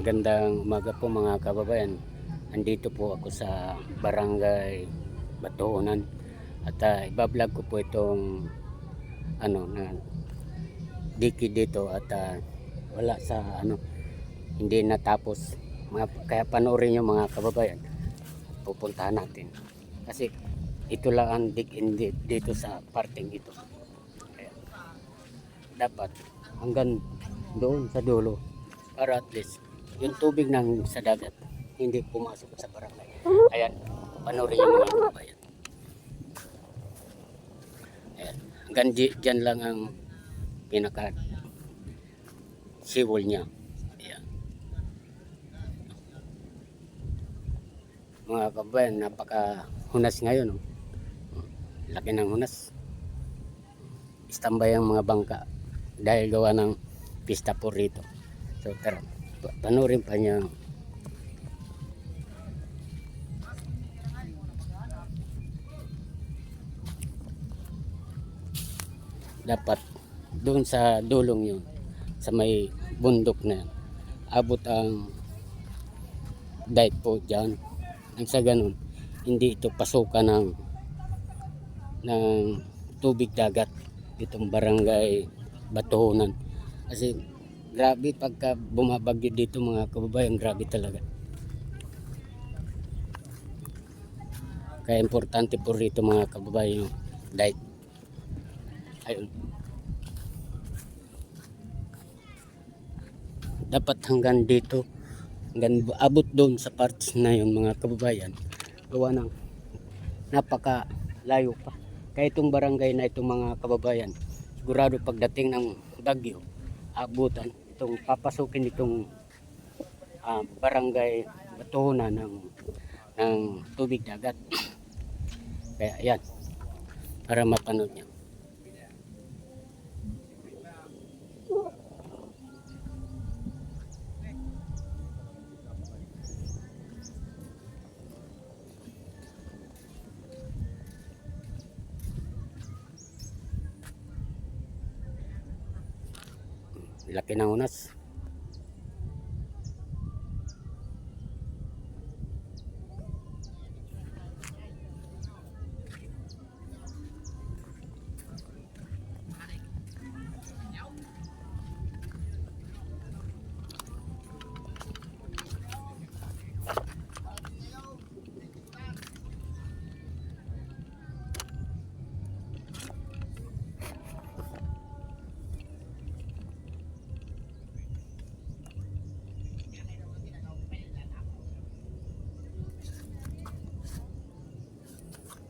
Magandang umaga po mga kababayan. Andito po ako sa Barangay Batuunan at ibablog ko po itong na diki dito at wala sa hindi natapos. Kaya panoorin nyo mga kababayan. Pupuntahan natin. Kasi ito lang ang dito sa parting ito. Kaya, dapat hanggang doon sa dulo para at least yung tubig ng sa dagat hindi pumasok sa barangay. Ayan, panoorin yung mga kababayan. Ayan, hanggang dyan lang ang pinaka seawall niya. Ayan. Mga kababayan, napaka hunas ngayon. Oh. Laki ng hunas. Istambay ang mga bangka dahil gawa ng pista po rito. So tara, panoorin pa niya. Dapat doon sa dulong yun, sa may bundok na yan, abot ang dike po dyan. Ang sa ganun, hindi ito pasukan ng tubig dagat itong barangay Batuunan. Kasi grabe pagka bumabagyo dito mga kababayan, grabe talaga. Kaya importante po rito mga kababayan yung dike. Ayun. Dapat hanggang dito, hanggang abot doon sa parts na yun mga kababayan, gawa ng napaka layo pa. Kaya itong barangay na itong mga kababayan, sigurado pagdating ng bagyo, abutan itong papasukin itong barangay Batuunan ng tubig dagat. Kaya yan, para mapanood nyo. Laki ng unas.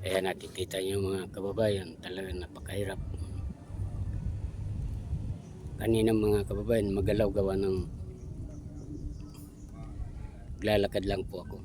Ayan, nakikita nyo mga kababayan, talagang napakahirap. Kanina mga kababayan, magalaw gawa ng lalakad lang po ako.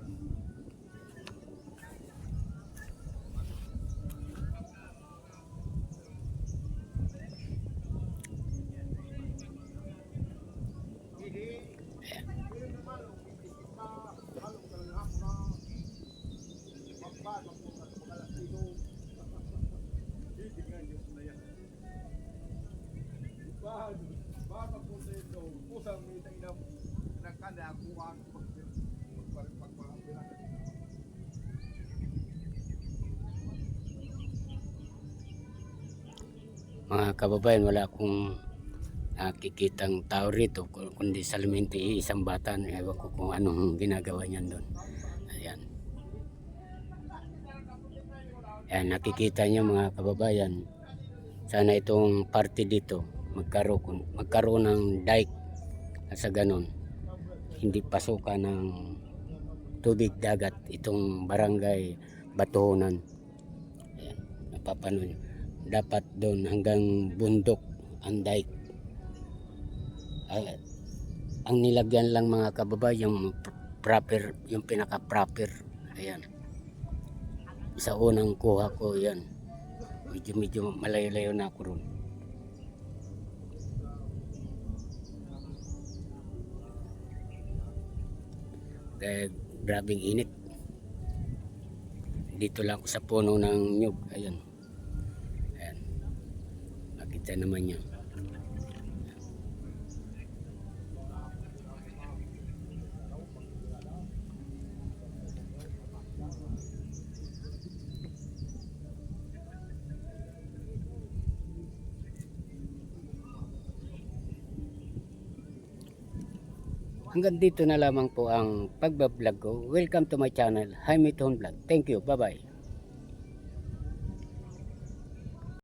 Mga kababayan, wala akong nakikitang tao rito kundi salmente isang bata. Ewan ko kung anong ginagawa niyan doon. Ayan. Ayan, nakikita niyo mga kababayan, sana itong parte dito magkaroon ng dike at sa ganon hindi pasukan ng tubig dagat itong barangay Batuunan. Ayan, napapanood nyo. Dapat doon hanggang bundok ang dike. Ang nilagyan lang mga kababayan yung proper, yung pinaka proper. Ayan, sa unang kuha ko yan, medyo malayo-layo na ako ron. Kaya grabing init. Dito lang ako sa puno ng nyug. Ayan. Ayan. Makita naman yan. Hanggang dito na lamang po ang pagbablog ko. Welcome to my channel, Jaime Ton Vlog. Thank you. Bye-bye.